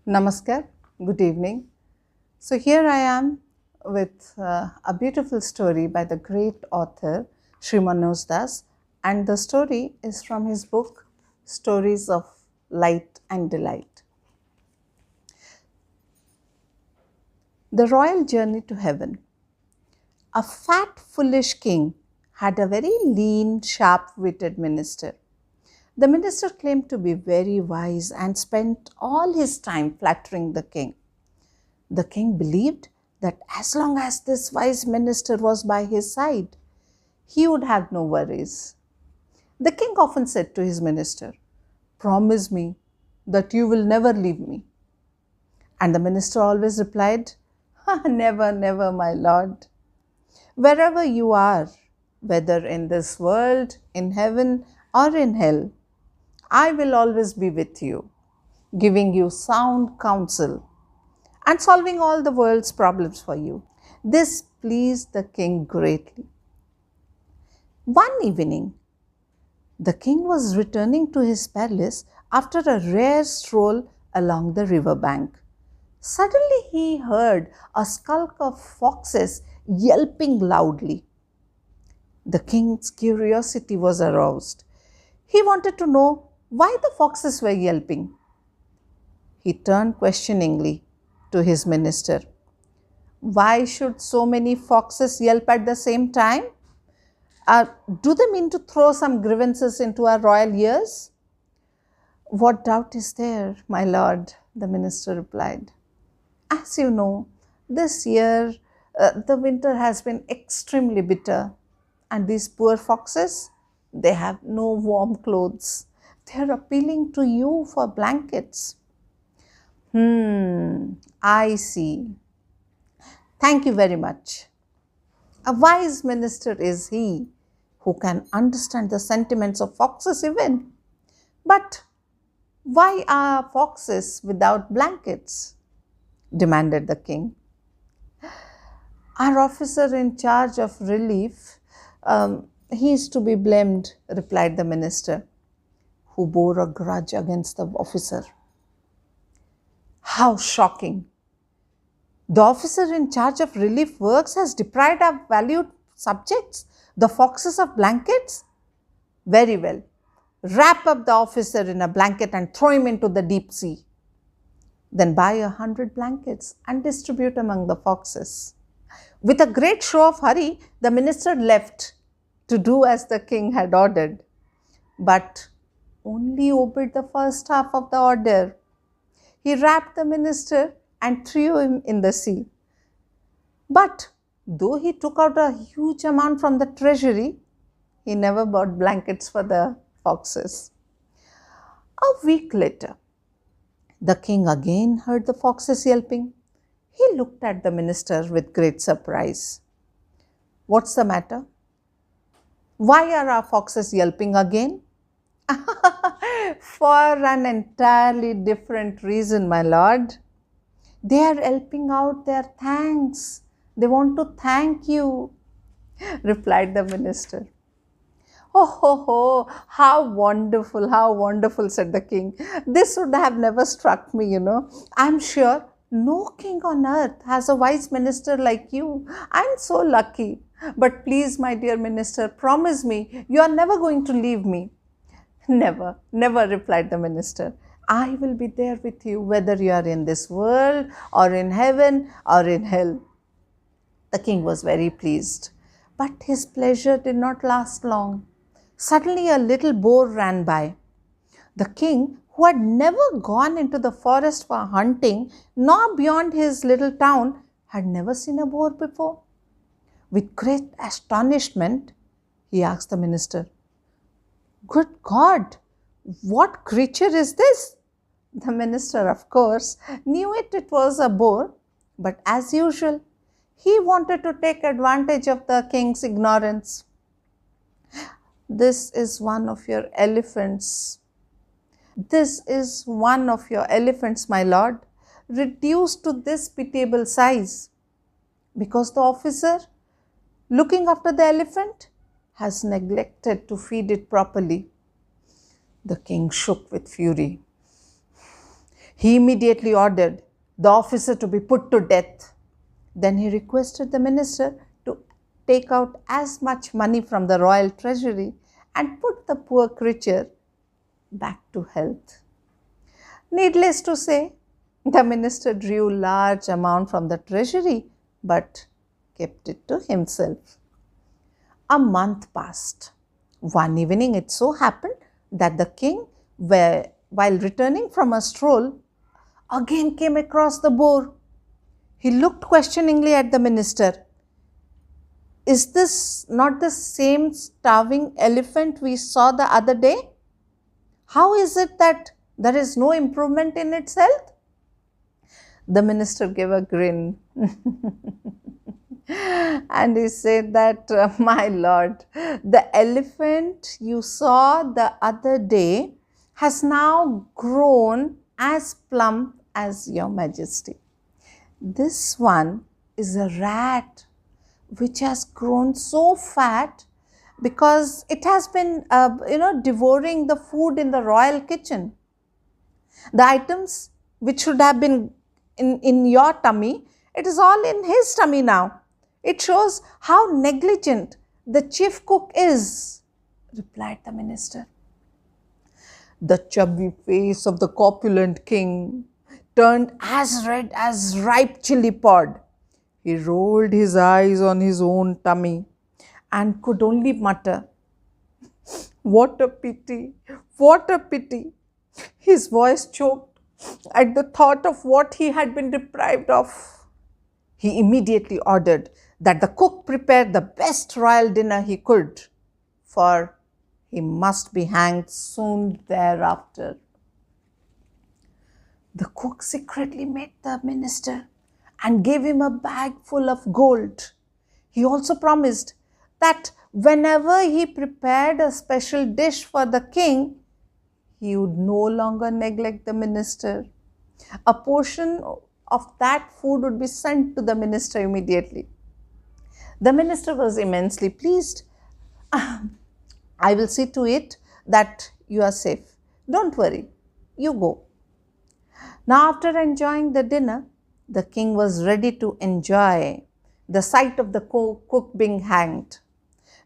Namaskar, good evening. So here I am with a beautiful story by the great author Shri Manoj, and the story is from his book Stories of Light and Delight. The Royal Journey to Heaven. A fat, foolish king had a very lean, sharp-witted minister. The minister claimed to be very wise and spent all his time flattering the king. The king believed that as long as this wise minister was by his side, he would have no worries. The king often said to his minister, "Promise me that you will never leave me." And the minister always replied, "Never, never, my lord. Wherever you are, whether in this world, in heaven, or in hell, I will always be with you, giving you sound counsel and solving all the world's problems for you." This pleased the king greatly. One evening, the king was returning to his palace after a rare stroll along the river bank. Suddenly he heard a skulk of foxes yelping loudly. The king's curiosity was aroused. He wanted to know why the foxes were yelping. He turned questioningly to his minister. "Why should so many foxes yelp at the same time? Do they mean to throw some grievances into our royal ears?" "What doubt is there, my lord?" the minister replied. "As you know, this year the winter has been extremely bitter, and these poor foxes, they have no warm clothes. They are appealing to you for blankets." I see. Thank you very much. A wise minister is he who can understand the sentiments of foxes even. But why are foxes without blankets?" demanded the king. "Our officer in charge of relief, he is to be blamed," replied the minister, who bore a grudge against the officer. How shocking! The officer in charge of relief works has deprived our valued subjects, the foxes, of blankets? Very well. Wrap up the officer in a blanket and throw him into the deep sea. Then buy 100 blankets and distribute among the foxes. With a great show of hurry, the minister left to do as the king had ordered, but only obeyed the first half of the order. He wrapped the minister and threw him in the sea. But though he took out a huge amount from the treasury, he never bought blankets for the foxes. A week later, the king again heard the foxes yelping. He looked at the minister with great surprise. "What's the matter? Why are our foxes yelping again?" "For an entirely different reason, my lord. They are yelping out their thanks. They want to thank you," replied the minister. "Oh, ho, ho, how wonderful," said the king. "This would have never struck me. I'm sure no king on earth has a wise minister like you. I'm so lucky. But please, my dear minister, promise me you are never going to leave me." "Never, never," replied the minister. "I will be there with you, whether you are in this world or in heaven or in hell." The king was very pleased, but his pleasure did not last long. Suddenly a little boar ran by. The king, who had never gone into the forest for hunting, nor beyond his little town, had never seen a boar before. With great astonishment, he asked the minister, "Good God, what creature is this?" The minister, of course, knew it was a boar, but as usual, he wanted to take advantage of the king's ignorance. "This is one of your elephants. This is one of your elephants, my lord, reduced to this pitiable size, because the officer looking after the elephant has neglected to feed it properly." The king shook with fury. He immediately ordered the officer to be put to death. Then he requested the minister to take out as much money from the royal treasury and put the poor creature back to health. Needless to say, the minister drew large amount from the treasury but kept it to himself. A month passed. One evening it so happened that the king, while returning from a stroll, again came across the boar. He looked questioningly at the minister. Is this not the same starving elephant we saw the other day? How is it that there is no improvement in its health? The minister gave a grin and he said that, my lord, the elephant you saw the other day has now grown as plump as your majesty. This one is a rat which has grown so fat because it has been devouring the food in the royal kitchen. The items which should have been in your tummy, it is all in his tummy now. It shows how negligent the chief cook is, replied the minister. The chubby face of the corpulent king turned as red as ripe chili pod. He rolled his eyes on his own tummy and could only mutter, "What a pity! What a pity!" His voice choked at the thought of what he had been deprived of. He immediately ordered that the cook prepare the best royal dinner he could, for he must be hanged soon thereafter. The cook secretly met the minister and gave him a bag full of gold. He also promised that whenever he prepared a special dish for the king, he would no longer neglect the minister. A portion of that food would be sent to the minister immediately. The minister was immensely pleased. I will see to it that you are safe. Don't worry, you go. Now, after enjoying the dinner, the king was ready to enjoy the sight of the cook being hanged.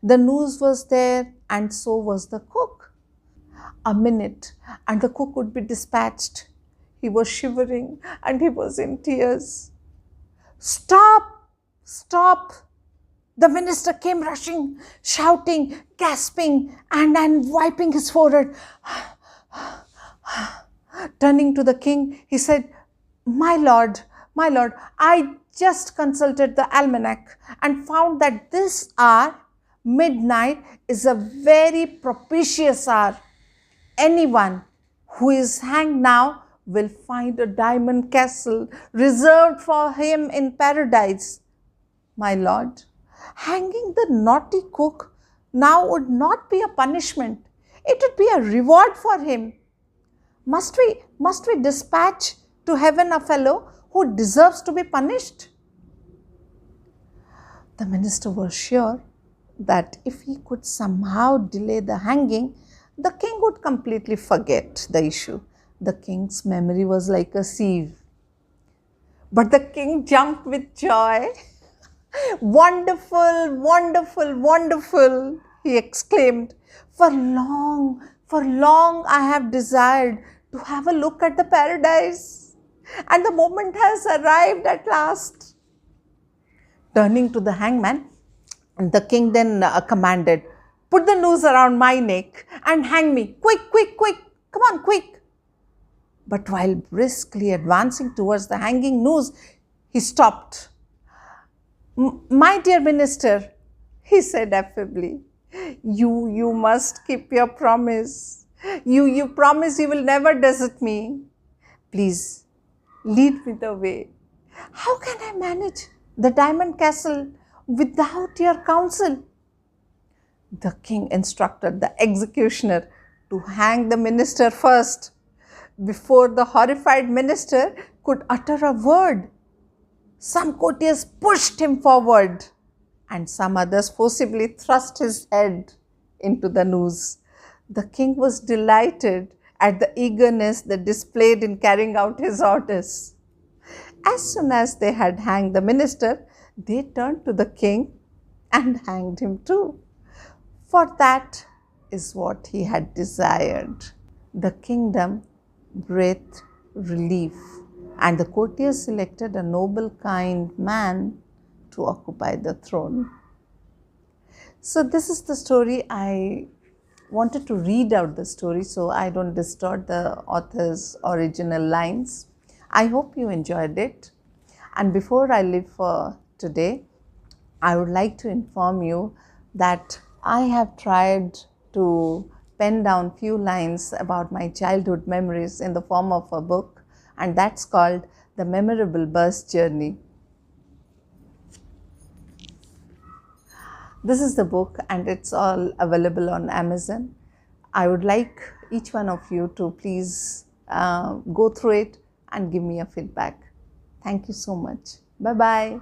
The noose was there and so was the cook. A minute and the cook would be dispatched. He was shivering and he was in tears. "Stop! Stop!" The minister came rushing, shouting, gasping, and wiping his forehead. Turning to the king, he said, my lord, I just consulted the almanac and found that this hour, midnight, is a very propitious hour. Anyone who is hanged now will find a diamond castle reserved for him in paradise. My lord, hanging the naughty cook now would not be a punishment. It would be a reward for him. Must we dispatch to heaven a fellow who deserves to be punished? The minister was sure that if he could somehow delay the hanging, the king would completely forget the issue. The king's memory was like a sieve. But the king jumped with joy. "Wonderful, wonderful, wonderful," he exclaimed. For long I have desired to have a look at the paradise, and the moment has arrived at last." Turning to the hangman, the king then commanded, "Put the noose around my neck and hang me. Quick, quick, quick. Come on, quick." But while briskly advancing towards the hanging noose, he stopped. "My dear minister," he said affably, you must keep your promise. You promise you will never desert me. Please, lead me the way. How can I manage the diamond castle without your counsel?" The king instructed the executioner to hang the minister first. Before the horrified minister could utter a word, some courtiers pushed him forward and some others forcibly thrust his head into the noose. The king was delighted at the eagerness they displayed in carrying out his orders. As soon as they had hanged the minister, they turned to the king and hanged him too. For that is what he had desired. The kingdom breathed relief, and the courtiers selected a noble, kind man to occupy the throne. So, this is the story. I wanted to read out the story so I don't distort the author's original lines. I hope you enjoyed it. And before I leave for today, I would like to inform you that I have tried to pen down few lines about my childhood memories in the form of a book, and that's called The Memorable Bus Journey. This is the book and it's all available on Amazon. I would like each one of you to please go through it and give me a feedback. Thank you so much. Bye-bye.